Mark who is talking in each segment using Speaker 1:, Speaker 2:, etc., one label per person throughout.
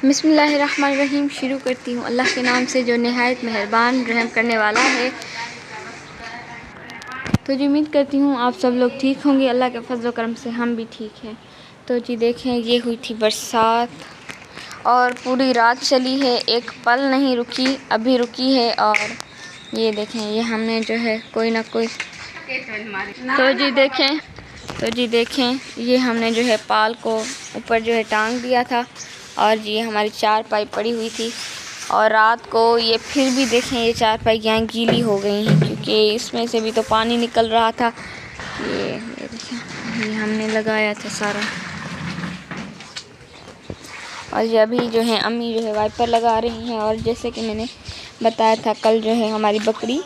Speaker 1: बिस्मिल्लाहिर्रहमानिर्रहीम। शुरू करती हूँ अल्लाह के नाम से जो नहायत मेहरबान रहम करने वाला है। तो जी उम्मीद करती हूँ आप सब लोग ठीक होंगे। अल्लाह के फजल करम से हम भी ठीक हैं। तो जी देखें, ये हुई थी बरसात और पूरी रात चली है, एक पल नहीं रुकी, अभी रुकी है। और ये देखें, ये हमने जो है कोई ना कोई तो जी देखें ये हमने जो है पाल को ऊपर जो है टांग दिया था और ये हमारी चारपाई पड़ी हुई थी। और रात को ये फिर भी देखें, ये चारपाई यहाँ गीली हो गई हैं क्योंकि इसमें से भी तो पानी निकल रहा था। ये देखें, ये हमने लगाया था सारा। और ये अभी जो है अम्मी जो है वाइपर लगा रही हैं। और जैसे कि मैंने बताया था, कल जो है हमारी बकरी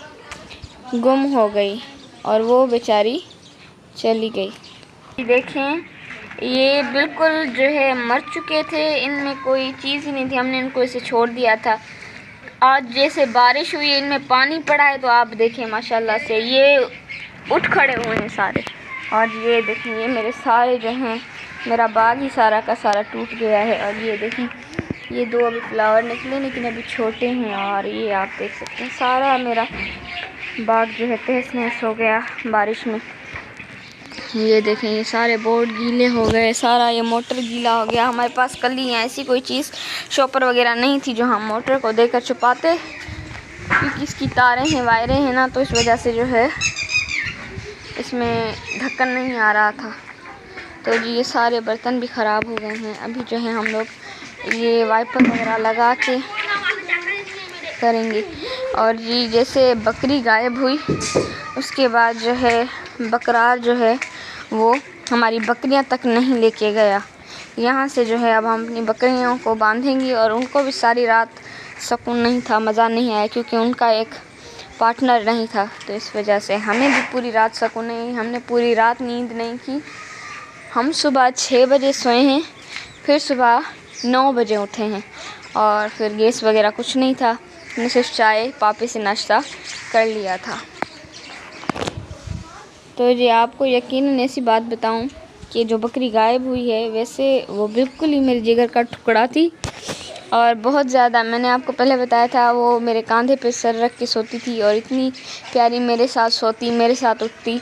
Speaker 1: गुम हो गई और वो बेचारी चली गई। देखें, ये बिल्कुल जो है मर चुके थे, इनमें कोई चीज़ ही नहीं थी, हमने इनको इसे छोड़ दिया था। आज जैसे बारिश हुई, इनमें पानी पड़ा है तो आप देखें माशाल्लाह से ये उठ खड़े हुए हैं सारे। और ये देखें, ये मेरे सारे जो हैं, मेरा बाग ही सारा का सारा टूट गया है। और ये देखें, ये दो अभी फ्लावर निकले लेकिन अभी छोटे हैं। और ये आप देख सकते हैं सारा मेरा बाग जो है तहस नहस हो गया बारिश में। ये देखें, ये सारे बोर्ड गीले हो गए, सारा ये मोटर गीला हो गया। हमारे पास कल ही ऐसी कोई चीज़ शॉपर वगैरह नहीं थी जो हम मोटर को देकर छुपाते, क्योंकि इसकी तारें हैं, वायरें हैं ना, तो इस वजह से जो है इसमें ढक्कन नहीं आ रहा था। तो जी ये सारे बर्तन भी ख़राब हो गए हैं। अभी जो है हम लोग ये वाइपर वगैरह लगा के करेंगे। और जी जैसे बकरी गायब हुई उसके बाद जो है बकरार जो है वो हमारी बकरियां तक नहीं लेके गया। यहाँ से जो है अब हम अपनी बकरियों को बांधेंगे। और उनको भी सारी रात सुकून नहीं था, मज़ा नहीं आया, क्योंकि उनका एक पार्टनर नहीं था। तो इस वजह से हमें भी पूरी रात सुकून नहीं, हमने पूरी रात नींद नहीं की। हम सुबह 6 बजे सोए हैं, फिर सुबह 9 बजे उठे हैं। और फिर गैस वगैरह कुछ नहीं था, हमने सिर्फ चाय पापे से नाश्ता कर लिया था। तो जी आपको यकीनन ऐसी बात बताऊं कि जो बकरी गायब हुई है, वैसे वो बिल्कुल ही मेरे जिगर का टुकड़ा थी। और बहुत ज़्यादा, मैंने आपको पहले बताया था, वो मेरे कंधे पे सर रख के सोती थी और इतनी प्यारी मेरे साथ सोती, मेरे साथ उठती,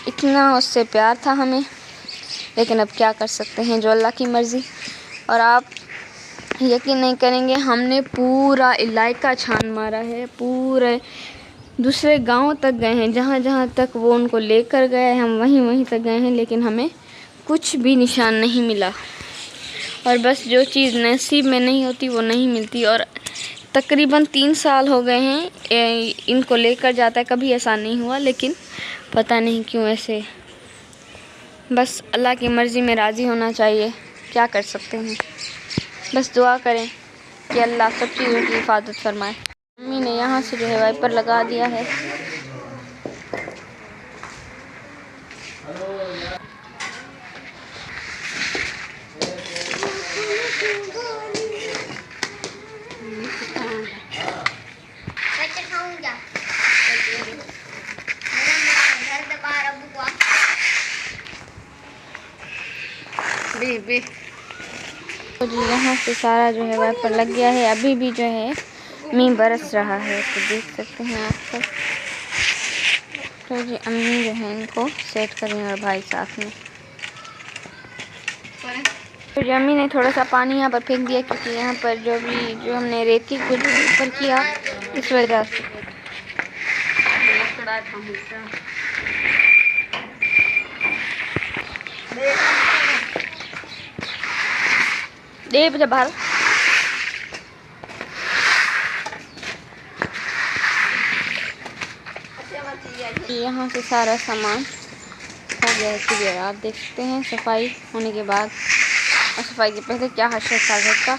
Speaker 1: इतना उससे प्यार था हमें। लेकिन अब क्या कर सकते हैं, जो अल्लाह की मर्ज़ी। और आप यकीन नहीं करेंगे, हमने पूरा इलाका छान मारा है, पूरे दूसरे गांव तक गए हैं, जहाँ जहाँ तक वो उनको लेकर गए हम वहीं तक गए हैं, लेकिन हमें कुछ भी निशान नहीं मिला। और बस जो चीज़ नसीब में नहीं होती वो नहीं मिलती। और तकरीबन 3 साल हो गए हैं इनको लेकर जाता है, कभी ऐसा नहीं हुआ, लेकिन पता नहीं क्यों ऐसे। बस अल्लाह की मर्ज़ी में राज़ी होना चाहिए, क्या कर सकते हैं। बस दुआ करें कि अल्लाह सब चीज़ों की हिफाजत फरमाए। मम्मी ने यहाँ से जो है वाइपर लगा दिया है। तो जी यहाँ से सारा जो है वाइपर लग गया है। अभी भी जो है मींह बरस रहा है, तो देख सकते हैं आप सब। तो जी अम्मी जो है इनको सेट करें और भाई साथ में। तो जी अम्मी ने थोड़ा सा पानी यहाँ पर फेंक दिया, क्योंकि यहाँ पर जो हमने रेती को ऊपर किया, इस वजह से। दे बजे बाहर यहाँ से सारा सामान हो गया है क्लियर। आप देख सकते हैं सफाई होने के बाद और सफाई के पहले क्या हशर था घर का।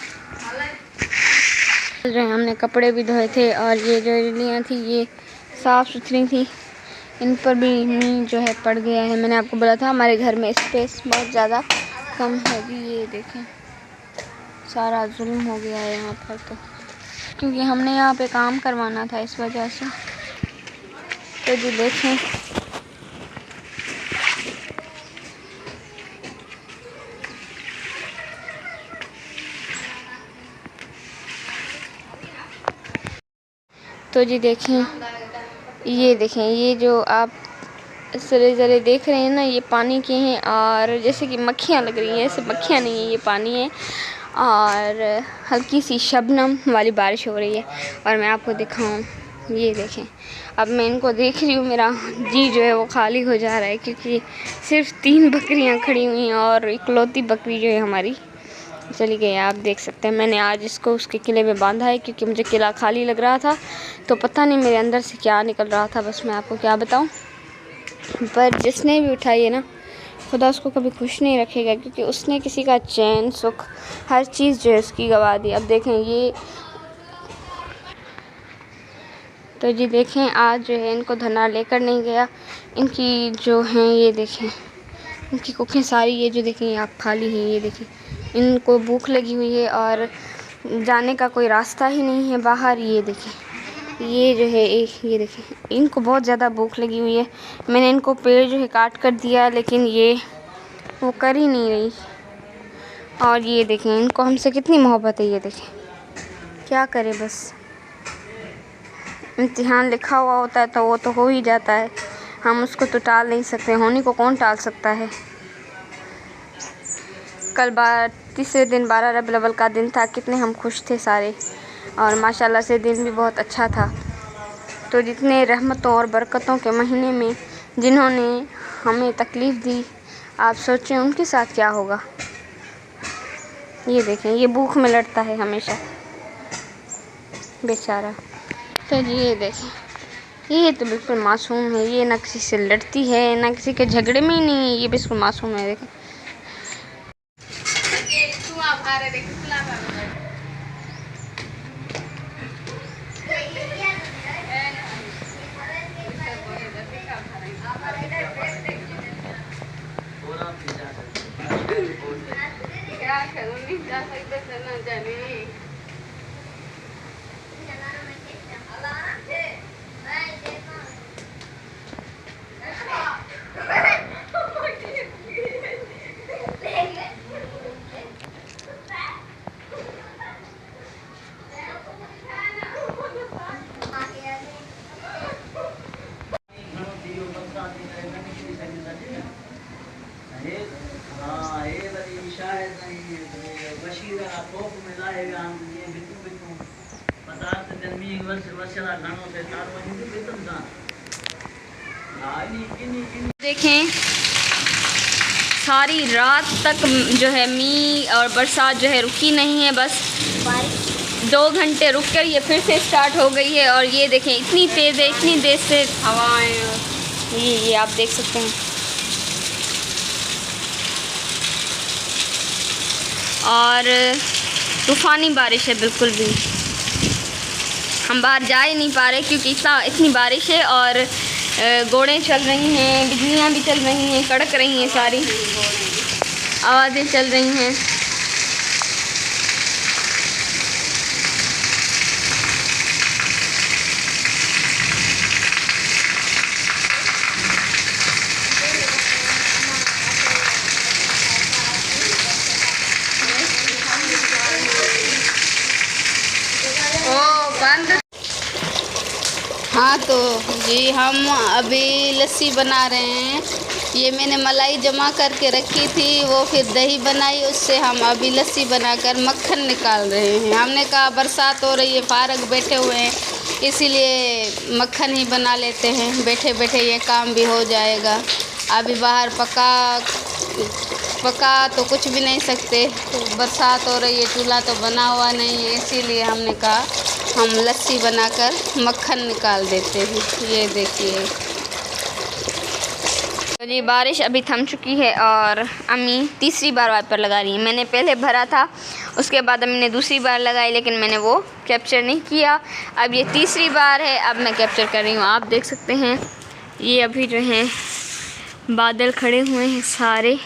Speaker 1: जो है हमने कपड़े भी धोए थे और ये जो रिलियाँ थी ये साफ़ सुथरी थी, इन पर भी मींह जो है पड़ गया है। मैंने आपको बोला था हमारे घर में स्पेस बहुत ज़्यादा कम है। भी ये देखें सारा जुल्म हो गया है यहाँ पर, तो क्योंकि हमने यहाँ पे काम करवाना था इस वजह से। तो जी देखें तो जी देखें, ये जो आप सरे देख रहे हैं ना, ये पानी के हैं और जैसे कि मक्खियाँ लग रही हैं, ऐसे मक्खियाँ नहीं है, ये पानी है और हल्की सी शबनम वाली बारिश हो रही है। और मैं आपको दिखाऊं, ये देखें, अब मैं इनको देख रही हूँ, मेरा जी जो है वो खाली हो जा रहा है, क्योंकि सिर्फ 3 बकरियाँ खड़ी हुई हैं और इकलौती बकरी जो है हमारी चली गई है। आप देख सकते हैं, मैंने आज इसको उसके किले में बांधा है, क्योंकि मुझे किला खाली लग रहा था, तो पता नहीं मेरे अंदर से क्या निकल रहा था, बस मैं आपको क्या बताऊँ। पर जिसने भी उठाई है ना, खुदा उसको कभी खुश नहीं रखेगा, क्योंकि उसने किसी का चैन सुख हर चीज़ जो है उसकी गवा दी। अब देखें ये, तो जी देखें, आज जो है इनको धरना लेकर नहीं गया, इनकी जो हैं ये देखें, इनकी कुखें सारी ये जो देखें आप खाली हैं, ये देखें, इनको भूख लगी हुई है और जाने का कोई रास्ता ही नहीं है बाहर। ये देखें, ये जो है ये देखें, इनको बहुत ज़्यादा भूख लगी हुई है। मैंने इनको पेड़ जो है काट कर दिया, लेकिन ये वो कर ही नहीं रही। और ये देखें, इनको हमसे कितनी मोहब्बत है, ये देखें, क्या करें, बस इम्तिहान लिखा हुआ होता है तो वो तो हो ही जाता है, हम उसको तो टाल नहीं सकते, होने को कौन टाल सकता है। कल तीसरे दिन 12 रबीउल अव्वल का दिन था, कितने हम खुश थे सारे, और माशाल्लाह से दिन भी बहुत अच्छा था। तो जितने रहमतों और बरकतों के महीने में जिन्होंने हमें तकलीफ़ दी, आप सोचें उनके साथ क्या होगा। ये देखें, ये भूख में लड़ता है हमेशा, बेचारा। तो जी ये देखें, ये तो बिल्कुल मासूम है, ये ना किसी से लड़ती है, ना किसी के झगड़े में ही नहीं है, ये बिल्कुल मासूम है। देखें, देखें, सारी रात तक जो है मींह और बरसात जो है रुकी नहीं है, बस 2 घंटे रुक कर ये फिर से स्टार्ट हो गई है। और ये देखें, इतनी तेज़ है, इतनी तेज़ से हवाएं, ये आप देख सकते हैं। और तूफ़ानी बारिश है, बिल्कुल भी हम बाहर जा ही नहीं पा रहे, क्योंकि इतनी बारिश है और गोड़ें चल रही हैं, बिजलियाँ भी चल रही हैं, कड़क रही हैं, सारी आवाज़ें चल रही हैं।
Speaker 2: हाँ तो जी हम अभी लस्सी बना रहे हैं। ये मैंने मलाई जमा करके रखी थी, वो फिर दही बनाई, उससे हम अभी लस्सी बनाकर मक्खन निकाल रहे हैं। हमने कहा बरसात हो रही है, फारग बैठे हुए हैं, इसीलिए मक्खन ही बना लेते हैं, बैठे बैठे ये काम भी हो जाएगा। अभी बाहर पका तो कुछ भी नहीं सकते, बरसात हो रही है, चूल्हा तो बना हुआ नहीं है, इसीलिए हमने कहा हम लस्सी बनाकर मक्खन निकाल देते हैं। ये देखिए,
Speaker 1: तो जी बारिश अभी थम चुकी है और अम्मी तीसरी बार वाइपर लगा रही है। मैंने पहले भरा था, उसके बाद अम्मी ने दूसरी बार लगाई, लेकिन मैंने वो कैप्चर नहीं किया। अब ये तीसरी बार है, अब मैं कैप्चर कर रही हूँ। आप देख सकते हैं, ये अभी जो हैं बादल खड़े हुए हैं सारे।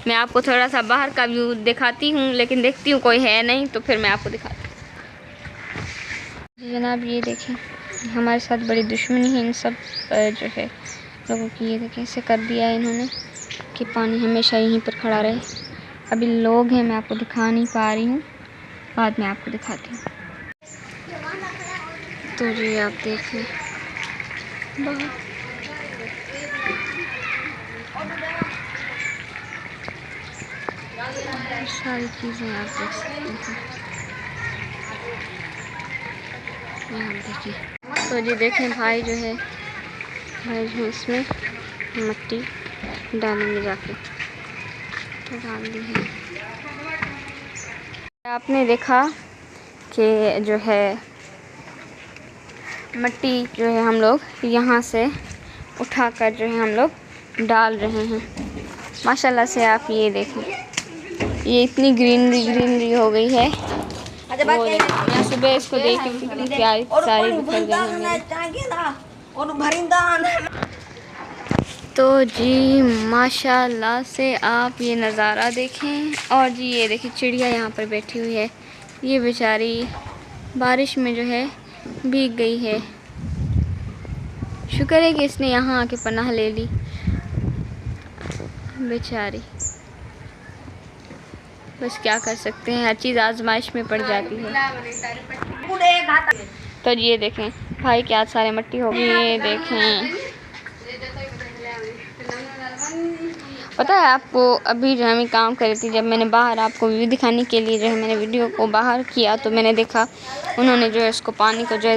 Speaker 1: मैं आपको थोड़ा सा बाहर का व्यू दिखाती हूँ, लेकिन देखती हूँ कोई है नहीं, तो फिर मैं आपको दिखाती हूँ। जनाब ये देखें, हमारे साथ बड़ी दुश्मनी है इन सब जो है लोगों की। ये देखें, ऐसे कर दिया है इन्होंने कि पानी हमेशा यहीं पर खड़ा रहे। अभी लोग हैं, मैं आपको दिखा नहीं पा रही हूँ, बाद में आपको दिखाती हूँ। तो जी आप देखें बहुत सारी चीज़ें आप देख सकते हैं। यहाँ देखिए, तो जी देखें भाई जो है इसमें मिट्टी डालेंगे जाके, तो डाल दी है। आपने देखा कि जो है मिट्टी जो है हम लोग यहाँ से उठाकर जो है हम लोग डाल रहे हैं। माशाल्लाह से आप ये देखें, ये इतनी ग्रीनरी हो गई है। वो मैं सुबह इसको देख के कितनी प्यारी सारी बिखर गई है। तो जी माशाल्लाह से आप ये नज़ारा देखें। और जी ये देखिए चिड़िया यहाँ पर बैठी हुई है, ये बेचारी बारिश में जो है भीग गई है। शुक्र है कि इसने यहाँ आके पनाह ले ली बेचारी। बस क्या कर सकते हैं, हर चीज़ आजमाइश में पड़ जाती है। तो ये देखें भाई क्या सारे मिट्टी हो गई। ये देखें, पता है आपको, अभी जो हम काम कर रही थी, जब मैंने बाहर आपको व्यू दिखाने के लिए जो है मैंने वीडियो को बाहर किया, तो मैंने देखा उन्होंने जो है इसको पानी को जो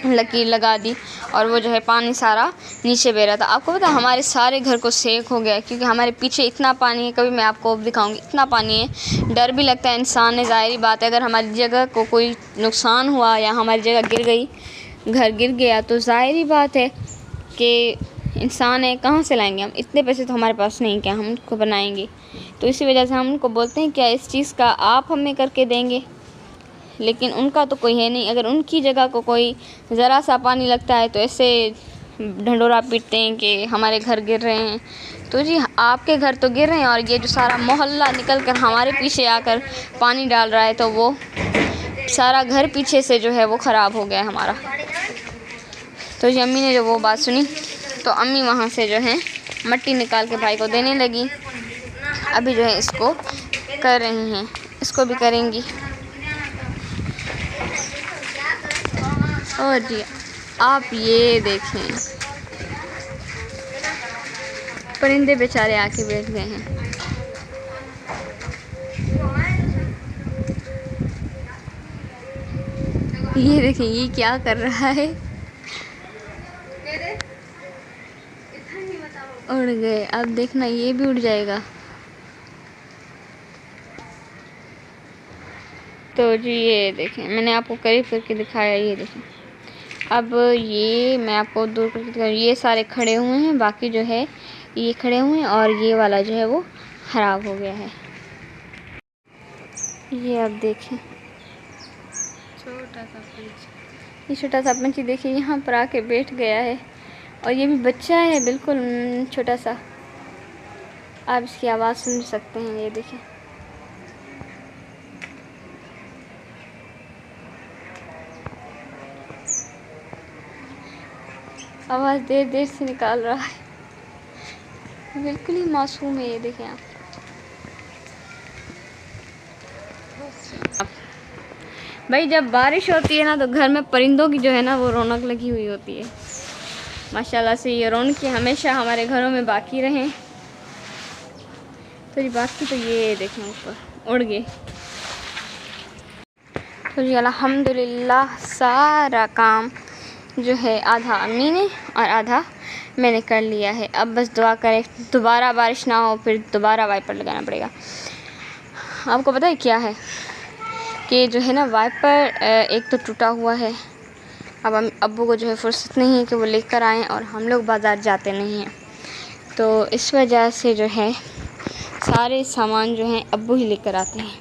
Speaker 1: लकीर लगा दी और वो जो है पानी सारा नीचे बह रहा था। आपको पता है हमारे सारे घर को सेक हो गया, क्योंकि हमारे पीछे इतना पानी है। कभी मैं आपको दिखाऊंगी, इतना पानी है, डर भी लगता है इंसान ने। ज़ाहिरी बात है, अगर हमारी जगह को कोई नुकसान हुआ या हमारी जगह गिर गई, घर गिर गया, तो ज़ाहिरी बात है कि इंसान है, कहाँ से लाएंगे हम? इतने पैसे तो हमारे पास नहीं, क्या हम उनको बनाएंगे? तो इसी वजह से हम उनको बोलते हैं क्या इस चीज़ का आप हमें करके देंगे, लेकिन उनका तो कोई है नहीं। अगर उनकी जगह को कोई ज़रा सा पानी लगता है तो ऐसे ढंडोरा पीटते हैं कि हमारे घर गिर रहे हैं। तो जी आपके घर तो गिर रहे हैं, और ये जो सारा मोहल्ला निकल कर हमारे पीछे आकर पानी डाल रहा है, तो वो सारा घर पीछे से जो है वो ख़राब हो गया है हमारा। तो जी अम्मी ने जो वो बात सुनी, तो अम्मी वहाँ से जो है मिट्टी निकाल के भाई को देने लगी। अभी जो है इसको कर रही हैं, इसको भी करेंगी। और जी आप ये देखें, परिंदे बेचारे आके बैठ गए हैं। ये देखें ये क्या कर रहा है, उड़ गए। अब देखना ये भी उड़ जाएगा। तो जी ये देखें, मैंने आपको करीब करके दिखाया, ये देखें। अब ये मैं आपको दूर करके दिखाऊँ, ये सारे खड़े हुए हैं, बाकी जो है ये खड़े हुए हैं, और ये वाला जो है वो ख़राब हो गया है। ये अब देखें छोटा सा पंछी, ये छोटा सा पंछी देखिए यहाँ पर आके बैठ गया है, और ये भी बच्चा है बिल्कुल छोटा सा। आप इसकी आवाज़ सुन सकते हैं, ये देखें। आवाज़ देर देर से निकाल रहा है, बिल्कुल ही मासूम है। ये देखें आप, भाई जब बारिश होती है ना, तो घर में परिंदों की जो है ना वो रौनक लगी हुई होती है। माशाल्लाह से ये रौनक हमेशा हमारे घरों में बाकी रहें। तो ये बाकी तो ये देखें ऊपर उड़ गए। तो जी अल्हम्दुलिल्लाह सारा काम जो है आधा अम्मी ने और आधा मैंने कर लिया है। अब बस दुआ करें दोबारा बारिश ना हो, फिर दोबारा वाइपर लगाना पड़ेगा। आपको पता है क्या है कि जो है ना वाइपर एक तो टूटा हुआ है। अब अब्बू को जो है फुर्सत नहीं है कि वो लेकर आएँ, और हम लोग बाज़ार जाते नहीं हैं, तो इस वजह से जो है सारे सामान जो हैं अब्बू ही लेकर आते हैं।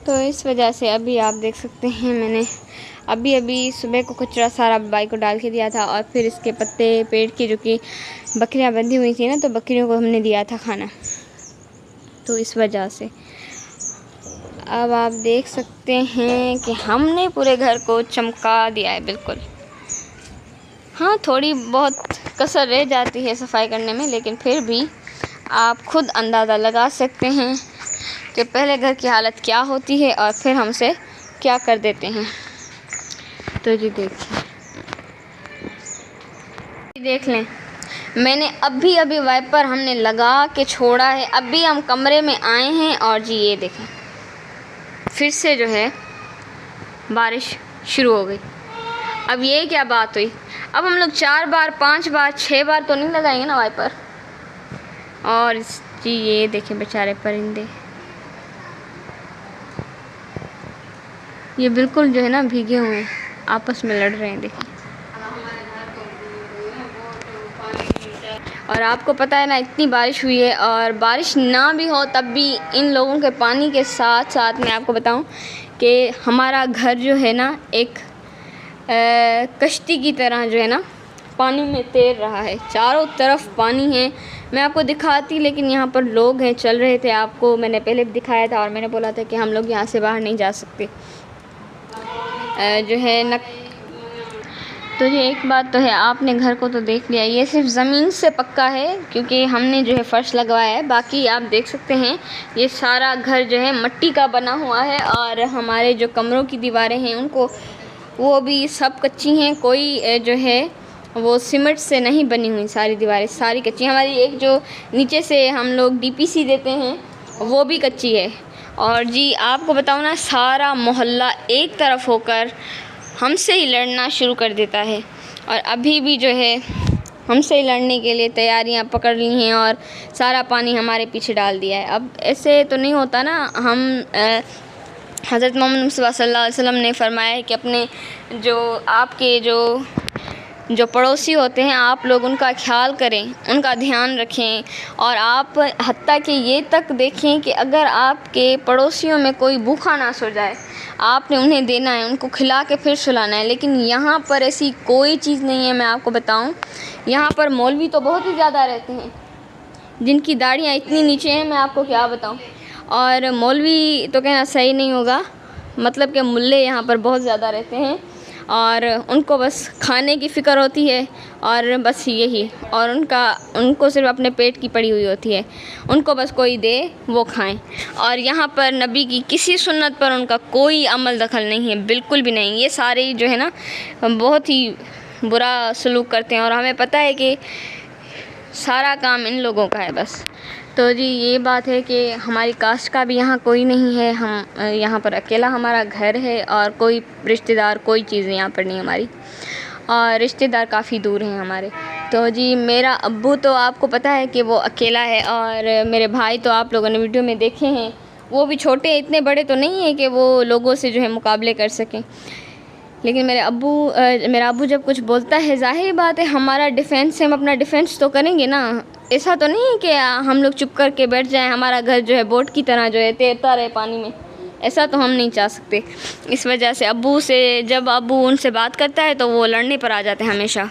Speaker 1: तो इस वजह से अभी आप देख सकते हैं मैंने अभी सुबह को कचरा सारा बाइक को डाल के दिया था, और फिर इसके पत्ते पेड़ की जो कि बकरियां बंधी हुई थी ना, तो बकरियों को हमने दिया था खाना। तो इस वजह से अब आप देख सकते हैं कि हमने पूरे घर को चमका दिया है बिल्कुल। हाँ थोड़ी बहुत कसर रह जाती है सफाई करने में, लेकिन फिर भी आप खुद अंदाज़ा लगा सकते हैं कि पहले घर की हालत क्या होती है और फिर हमसे क्या कर देते हैं। तो जी देखिए, देख लें, मैंने अभी वाइपर हमने लगा के छोड़ा है। अभी हम कमरे में आए हैं और जी ये देखें, फिर से जो है बारिश शुरू हो गई। अब ये क्या बात हुई, अब हम लोग 4 बार 5 बार 6 बार तो नहीं लगाएंगे ना वाइपर। और जी ये देखें बेचारे परिंदे, ये बिल्कुल जो है ना भीगे हुए हैं, आपस में लड़ रहे हैं देखिए। और आपको पता है ना, इतनी बारिश हुई है, और बारिश ना भी हो तब भी इन लोगों के पानी के साथ साथ मैं आपको बताऊं कि हमारा घर जो है ना एक कश्ती की तरह जो है ना पानी में तैर रहा है। चारों तरफ पानी है, मैं आपको दिखाती, लेकिन यहाँ पर लोग हैं, चल रहे थे। आपको मैंने पहले भी दिखाया था और मैंने बोला था कि हम लोग यहाँ से बाहर नहीं जा सकते जो है न। तो ये एक बात तो है, आपने घर को तो देख लिया, ये सिर्फ ज़मीन से पक्का है क्योंकि हमने जो है फ़र्श लगवाया है। बाकी आप देख सकते हैं ये सारा घर जो है मिट्टी का बना हुआ है, और हमारे जो कमरों की दीवारें हैं उनको वो भी सब कच्ची हैं। कोई जो है वो सीमेंट से नहीं बनी हुई, सारी दीवारें सारी कच्ची। हमारी एक जो नीचे से हम लोग DPC देते हैं वो भी कच्ची है। और जी आपको बताऊँ ना, सारा मोहल्ला एक तरफ होकर हमसे ही लड़ना शुरू कर देता है, और अभी भी जो है हमसे ही लड़ने के लिए तैयारियां पकड़ ली हैं और सारा पानी हमारे पीछे डाल दिया है। अब ऐसे तो नहीं होता ना, हम हज़रत मोहम्मद मुस्तफ़ा सल्लल्लाहु अलैहि वसल्लम ने फरमाया है कि अपने जो आपके जो पड़ोसी होते हैं, आप लोग उनका ख्याल करें, उनका ध्यान रखें। और आप हत्ता कि ये तक देखें कि अगर आपके पड़ोसियों में कोई भूखा ना सो जाए, आपने उन्हें देना है, उनको खिला के फिर सुलाना है। लेकिन यहाँ पर ऐसी कोई चीज़ नहीं है। मैं आपको बताऊँ, यहाँ पर मौलवी तो बहुत ही ज़्यादा रहते हैं, जिनकी दाढ़ियाँ इतनी नीचे हैं, मैं आपको क्या बताऊँ। और मौलवी तो कहना सही नहीं होगा, मतलब कि मुल्ले यहाँ पर बहुत ज़्यादा रहते हैं, और उनको बस खाने की फ़िक्र होती है और बस यही, और उनको सिर्फ अपने पेट की पड़ी हुई होती है, उनको बस कोई दे वो खाएं। और यहाँ पर नबी की किसी सुन्नत पर उनका कोई अमल दखल नहीं है, बिल्कुल भी नहीं। ये सारे जो है ना बहुत ही बुरा सलूक करते हैं, और हमें पता है कि सारा काम इन लोगों का है बस। तो जी ये बात है कि हमारी कास्ट का भी यहाँ कोई नहीं है, हम यहाँ पर अकेला हमारा घर है, और कोई रिश्तेदार कोई चीज़ यहाँ पर नहीं हमारी, और रिश्तेदार काफ़ी दूर हैं हमारे। तो जी मेरा अब्बू तो आपको पता है कि वो अकेला है, और मेरे भाई तो आप लोगों ने वीडियो में देखे हैं, वो भी छोटे हैं, इतने बड़े तो नहीं हैं कि वो लोगों से जो है मुकाबले कर सकें। लेकिन मेरा अब्बू जब कुछ बोलता है, ज़ाहिर बात है हमारा डिफेंस है, हम अपना डिफेंस तो करेंगे ना। ऐसा तो नहीं है कि हम लोग चुप करके बैठ जाएं, हमारा घर जो है बोट की तरह जो है तैरता रहे पानी में, ऐसा तो हम नहीं चाह सकते। इस वजह से जब अब्बू उनसे बात करता है तो वो लड़ने पर आ जाते हैं हमेशा।